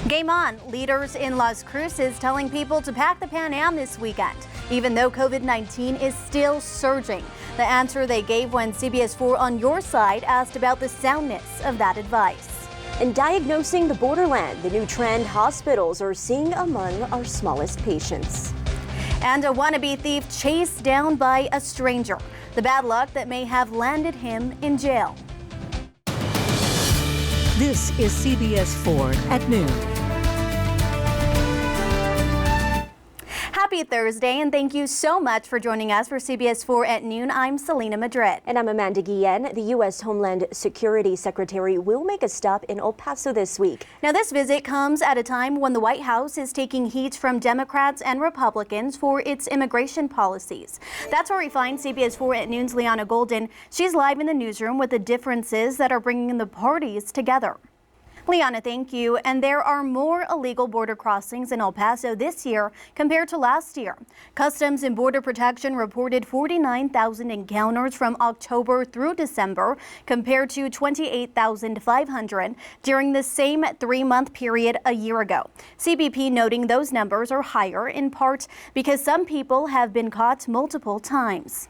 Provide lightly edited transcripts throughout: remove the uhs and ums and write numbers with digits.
Game on. Leaders in Las Cruces telling people to pack the Pan Am this weekend, even though COVID-19 is still surging. The answer they gave when CBS 4 On Your Side asked about the soundness of that advice. In diagnosing the borderland, the new trend hospitals are seeing among our smallest patients. And a wannabe thief chased down by a stranger. The bad luck that may have landed him in jail. This is CBS 4 at noon. Happy Thursday, and thank you so much for joining us for CBS 4 at noon. I'm Selena Madrid. And I'm Amanda Guillen. The U.S. Homeland Security Secretary will make a stop in El Paso this week. Now, this visit comes at a time when the White House is taking heat from Democrats and Republicans for its immigration policies. That's where we find CBS 4 at noon's Liana Golden. She's live in the newsroom with the differences that are bringing the parties together. Liana, thank you. And there are more illegal border crossings in El Paso this year compared to last year. Customs and Border Protection reported 49,000 encounters from October through December compared to 28,500 during the same three-month period a year ago. CBP noting those numbers are higher in part because some people have been caught multiple times.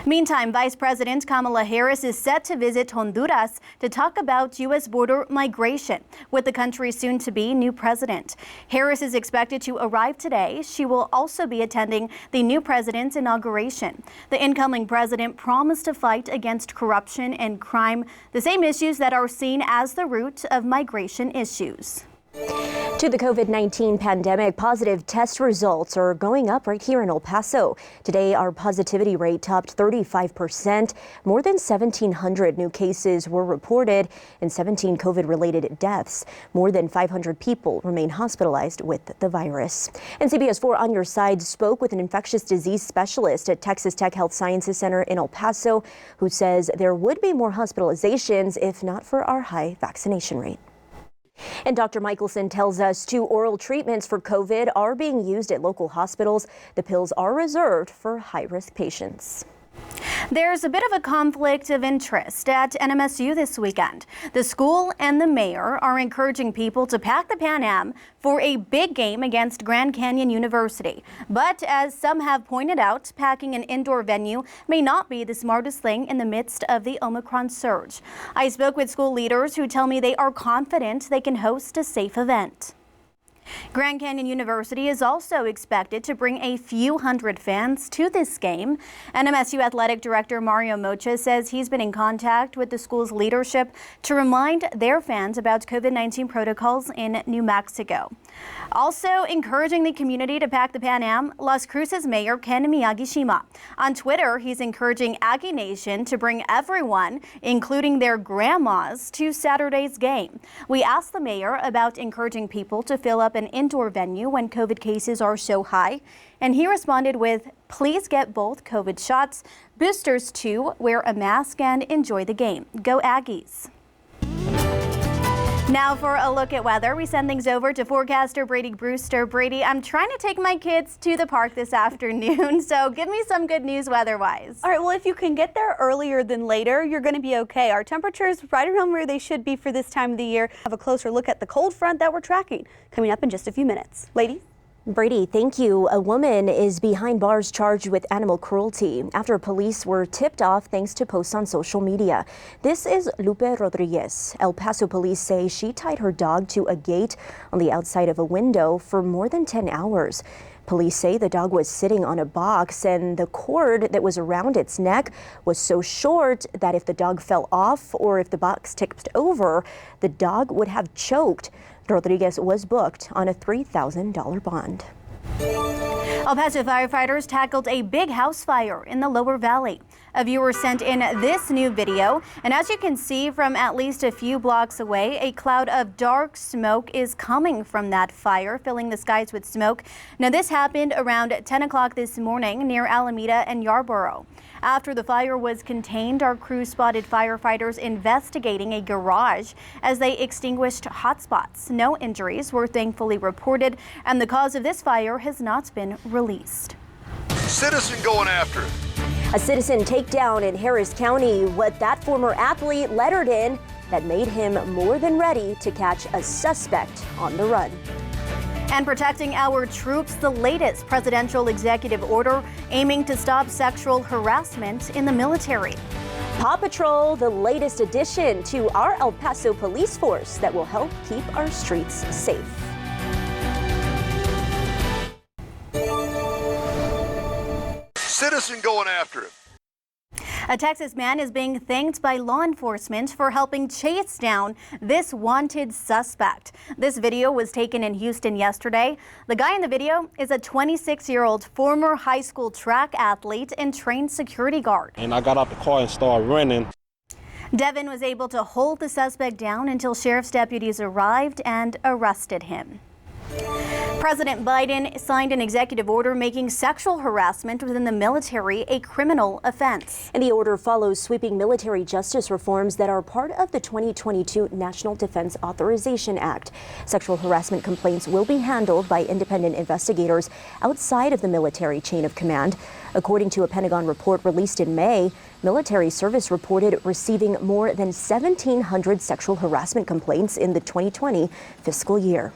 Meantime, Vice President Kamala Harris is set to visit Honduras to talk about U.S. border migration with the country's soon-to-be new president. Harris is expected to arrive today. She will also be attending the new president's inauguration. The incoming president promised to fight against corruption and crime, the same issues that are seen as the root of migration issues. To the COVID-19 pandemic, positive test results are going up right here in El Paso. Today, our positivity rate topped 35%. More than 1,700 new cases were reported and 17 COVID-related deaths. More than 500 people remain hospitalized with the virus. And CBS 4 On Your Side spoke with an infectious disease specialist at Texas Tech Health Sciences Center in El Paso, who says there would be more hospitalizations if not for our high vaccination rate. And Dr. Michelson tells us 2 oral treatments for COVID are being used at local hospitals. The pills are reserved for high-risk patients. There's a bit of a conflict of interest at NMSU this weekend. The school and the mayor are encouraging people to pack the Pan Am for a big game against Grand Canyon University. But as some have pointed out, packing an indoor venue may not be the smartest thing in the midst of the Omicron surge. I spoke with school leaders who tell me they are confident they can host a safe event. Grand Canyon University is also expected to bring a few hundred fans to this game. NMSU Athletic Director Mario Mocha says he's been in contact with the school's leadership to remind their fans about COVID-19 protocols in New Mexico. Also encouraging the community to pack the Pan Am, Las Cruces Mayor Ken Miyagi-Shima. On Twitter, he's encouraging Aggie Nation to bring everyone, including their grandmas, to Saturday's game. We asked the mayor about encouraging people to fill up an indoor venue when COVID cases are so high, and he responded with, please get both COVID shots, boosters too, wear a mask and enjoy the game. Go Aggies. Now for a look at weather, we send things over to forecaster Brady Brewster. Brady, I'm trying to take my kids to the park this afternoon, so give me some good news weather-wise. All right, well, if you can get there earlier than later, you're going to be okay. Our temperatures right around where they should be for this time of the year. Have a closer look at the cold front that we're tracking coming up in just a few minutes. Ladies? Brady, thank you. A woman is behind bars charged with animal cruelty after police were tipped off thanks to posts on social media. This is Lupe Rodriguez. El Paso police say she tied her dog to a gate on the outside of a window for more than 10 hours. Police say the dog was sitting on a box and the cord that was around its neck was so short that if the dog fell off or if the box tipped over, the dog would have choked. Rodriguez was booked on a $3,000 bond. El Paso firefighters tackled a big house fire in the Lower Valley. A viewer sent in this new video, and as you can see from at least a few blocks away, a cloud of dark smoke is coming from that fire, filling the skies with smoke. Now, this happened around 10 o'clock this morning near Alameda and Yarborough. After the fire was contained, our crew spotted firefighters investigating a garage as they extinguished hotspots. No injuries were thankfully reported, and the cause of this fire has not been released. Citizen going after it. A citizen takedown in Harris County. What that former athlete lettered in that made him more than ready to catch a suspect on the run. And protecting our troops, the latest presidential executive order aiming to stop sexual harassment in the military. Paw Patrol, the latest addition to our El Paso police force that will help keep our streets safe. Citizen going after him. A Texas man is being thanked by law enforcement for helping chase down this wanted suspect. This video was taken in Houston yesterday. The guy in the video is a 26-year-old former high school track athlete and trained security guard. And I got out the car and started running. Devin was able to hold the suspect down until sheriff's deputies arrived and arrested him. President Biden signed an executive order making sexual harassment within the military a criminal offense. And the order follows sweeping military justice reforms that are part of the 2022 National Defense Authorization Act. Sexual harassment complaints will be handled by independent investigators outside of the military chain of command. According to a Pentagon report released in May, military service reported receiving more than 1,700 sexual harassment complaints in the 2020 fiscal year.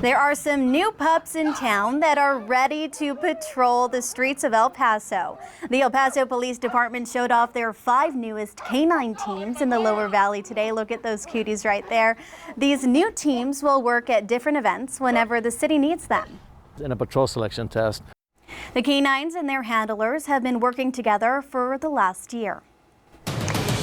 There are some new pups in town that are ready to patrol the streets of El Paso. The El Paso Police Department showed off their 5 newest canine teams in the Lower Valley today. Look at those cuties right there. These new teams will work at different events whenever the city needs them. In a patrol selection test. The canines and their handlers have been working together for the last year.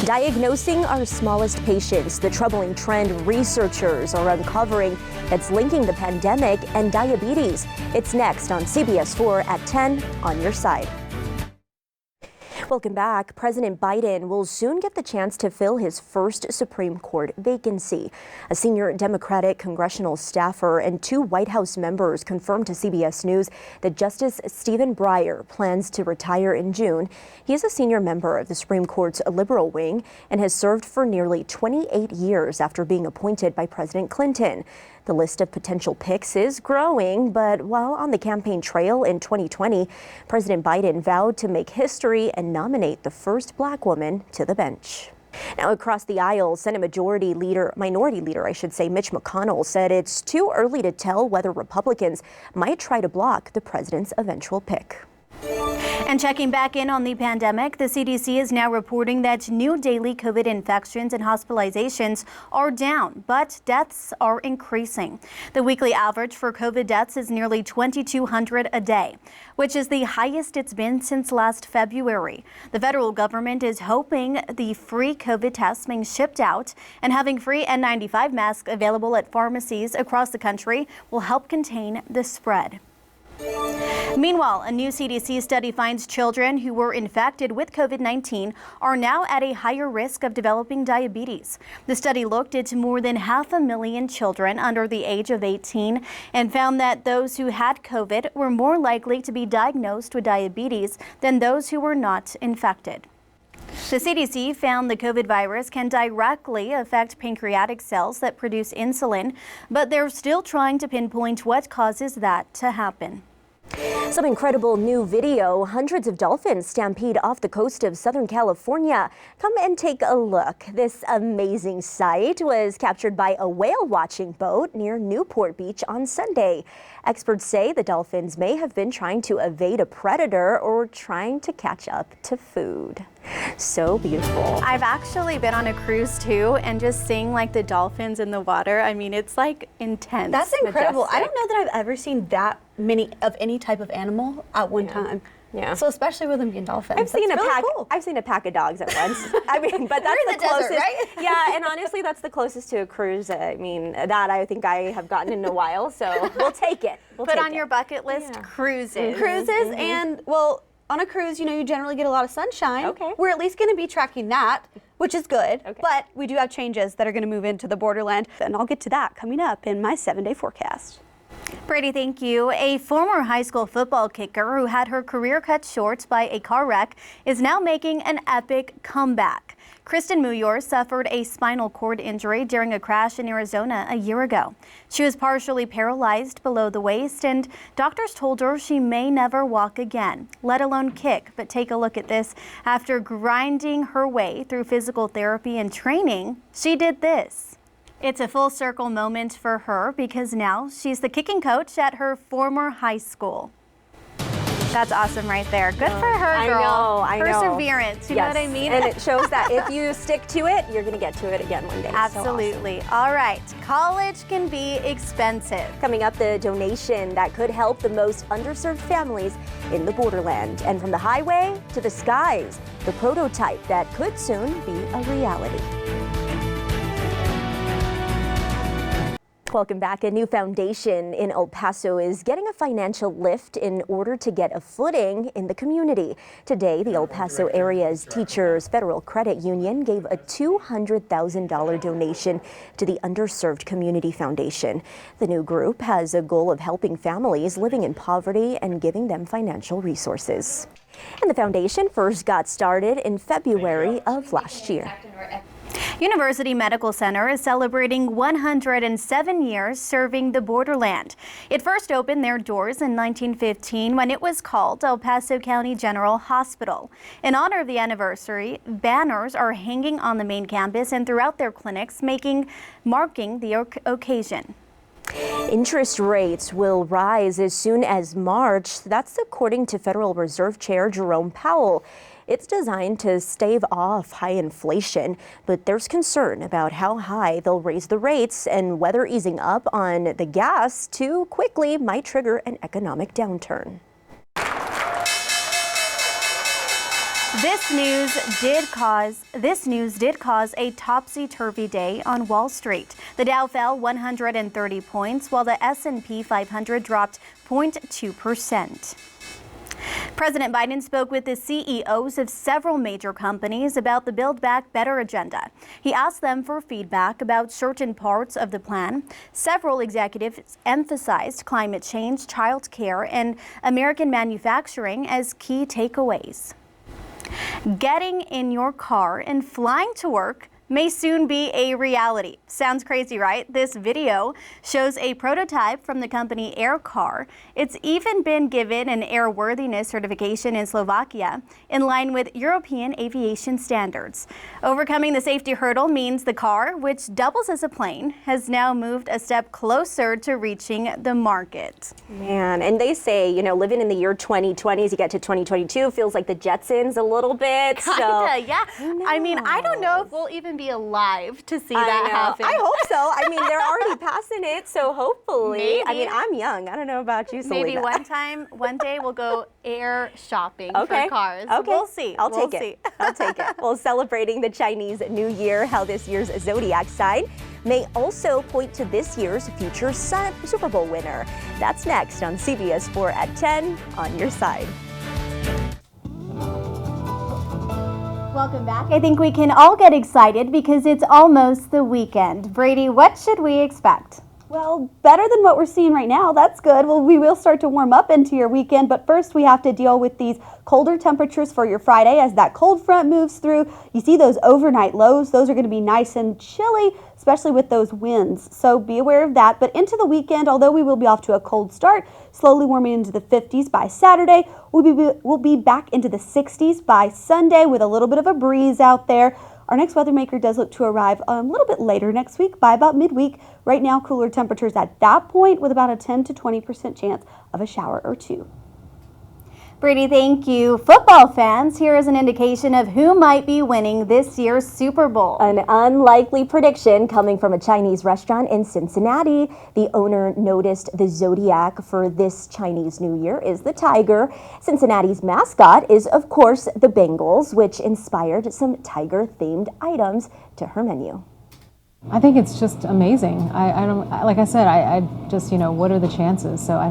Diagnosing our smallest patients, the troubling trend researchers are uncovering that's linking the pandemic and diabetes. It's next on CBS 4 at 10 on your side. Welcome back. President Biden will soon get the chance to fill his first Supreme Court vacancy. A senior Democratic congressional staffer and 2 White House members confirmed to CBS News that Justice Stephen Breyer plans to retire in June. He is a senior member of the Supreme Court's liberal wing and has served for nearly 28 years after being appointed by President Clinton. The list of potential picks is growing, but while on the campaign trail in 2020, President Biden vowed to make history and nominate the first Black woman to the bench. Now, across the aisle, Senate Minority Leader Mitch McConnell said it's too early to tell whether Republicans might try to block the president's eventual pick. And checking back in on the pandemic, the CDC is now reporting that new daily COVID infections and hospitalizations are down, but deaths are increasing. The weekly average for COVID deaths is nearly 2,200 a day, which is the highest it's been since last February. The federal government is hoping the free COVID tests being shipped out and having free N95 masks available at pharmacies across the country will help contain the spread. Meanwhile, a new CDC study finds children who were infected with COVID-19 are now at a higher risk of developing diabetes. The study looked into more than 500,000 children under the age of 18 and found that those who had COVID were more likely to be diagnosed with diabetes than those who were not infected. The CDC found the COVID virus can directly affect pancreatic cells that produce insulin, but they're still trying to pinpoint what causes that to happen. Some incredible new video. Hundreds of dolphins stampede off the coast of Southern California. Come and take a look. This amazing sight was captured by a whale watching boat near Newport Beach on Sunday. Experts say the dolphins may have been trying to evade a predator or trying to catch up to food. So beautiful. I've actually been on a cruise too, and just seeing like the dolphins in the water, I mean, it's like intense. That's incredible. Majestic. I don't know that I've ever seen that many of any type of animal at one time. Yeah. So especially with them being dolphins. I've seen That's a really pack. cool. I've seen a pack of dogs at once. I mean, but that's You're in the the closest, desert, right? Yeah, and honestly, that's the closest to a cruise. I mean, that I think I have gotten in a while. So we'll take it. We'll Put take on it. your bucket list cruises. Cruises and, well, on a cruise, you know, you generally get a lot of sunshine. Okay. We're at least going to be tracking that, which is good. Okay. But we do have changes that are going to move into the borderland, and I'll get to that coming up in my 7-day forecast. Brady, thank you. A former high school football kicker who had her career cut short by a car wreck is now making an epic comeback. Kristen Muyor suffered a spinal cord injury during a crash in Arizona a year ago. She was partially paralyzed below the waist, and doctors told her she may never walk again, let alone kick. But take a look at this. After grinding her way through physical therapy and training, she did this. It's a full circle moment for her because now she's the kicking coach at her former high school. That's awesome right there. Good for her, girl. I know. Perseverance, you know what I mean? And it shows that if you stick to it, you're going to get to it again one day. Absolutely. So awesome. All right. College can be expensive. Coming up, the donation that could help the most underserved families in the borderland. And from the highway to the skies, the prototype that could soon be a reality. Welcome back. A new foundation in El Paso is getting a financial lift in order to get a footing in the community. Today, the El Paso area's Teachers Federal Credit Union gave a $200,000 donation to the Underserved Community Foundation. The new group has a goal of helping families living in poverty and giving them financial resources. And the foundation first got started in February of last year. University Medical Center is celebrating 107 years serving the borderland. It first opened their doors in 1915 when it was called El Paso County General Hospital. In honor of the anniversary, banners are hanging on the main campus and throughout their clinics, marking the occasion. Interest rates will rise as soon as March. That's according to Federal Reserve Chair Jerome Powell. It's designed to stave off high inflation, but there's concern about how high they'll raise the rates and whether easing up on the gas too quickly might trigger an economic downturn. This news did cause a topsy-turvy day on Wall Street. The Dow fell 130 points, while the S&P 500 dropped 0.2%. President Biden spoke with the CEOs of several major companies about the Build Back Better agenda. He asked them for feedback about certain parts of the plan. Several executives emphasized climate change, child care, and American manufacturing as key takeaways. Getting in your car and flying to work may soon be a reality. Sounds crazy, right? This video shows a prototype from the company Aircar. It's even been given an airworthiness certification in Slovakia, in line with European aviation standards. Overcoming the safety hurdle means the car, which doubles as a plane, has now moved a step closer to reaching the market. Man, and they say, you know, living in the year 2020, as you get to 2022, feels like the Jetsons a little bit. Kinda, yeah. I mean, I don't know if we'll even be alive to see that happen. I hope so. I mean, they're already passing it, so hopefully. Maybe. I mean, I'm young. I don't know about you, Selena. Maybe one day we'll go air shopping for cars. Okay. We'll see. I'll take it. I'll take it. Well, celebrating the Chinese New Year, how this year's zodiac sign may also point to this year's future Super Bowl winner. That's next on CBS 4 at 10 on your side. Welcome back. I think we can all get excited because it's almost the weekend. Brady, what should we expect? Well, better than what we're seeing right now. That's good. Well, we will start to warm up into your weekend, but first we have to deal with these colder temperatures for your Friday as that cold front moves through. You see those overnight lows. Those are going to be nice and chilly, especially with those winds. So be aware of that. But into the weekend, although we will be off to a cold start, slowly warming into the 50s by Saturday, we'll be back into the 60s by Sunday with a little bit of a breeze out there. Our next weather maker does look to arrive a little bit later next week by about midweek. Right now, cooler temperatures at that point with about a 10 to 20% chance of a shower or two. Brady, thank you. Football fans, here is an indication of who might be winning this year's Super Bowl. An unlikely prediction coming from a Chinese restaurant in Cincinnati. The owner noticed the zodiac for this Chinese New Year is the tiger. Cincinnati's mascot is, of course, the Bengals, which inspired some tiger-themed items to her menu. I think it's just amazing. I don't, like I said, I just, you know, what are the chances? So I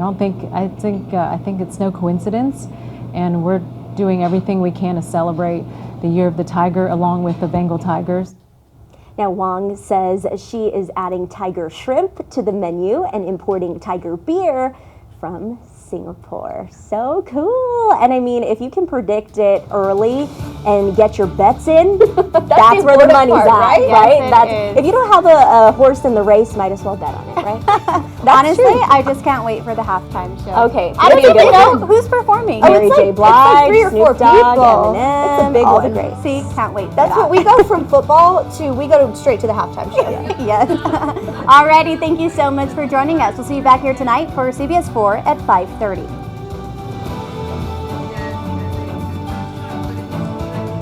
think it's no coincidence, and we're doing everything we can to celebrate the Year of the Tiger along with the Bengal Tigers. Now, Wong says she is adding tiger shrimp to the menu and importing tiger beer from Singapore. So cool. And I mean, if you can predict it early and get your bets in, that's where the money's at, right? Yes, if you don't have a horse in the race, might as well bet on it, right? Honestly, I just can't wait for the halftime show. Okay. I don't even know who's performing. Mary J. Blige, 3 or 4 Snoop Dogg, people. Eminem, It's a big all one. the greats. See, can't wait. That's what we go from football to, we go straight to the halftime show. Yes. Alrighty, thank you so much for joining us. We'll see you back here tonight for CBS 4 at 5:30.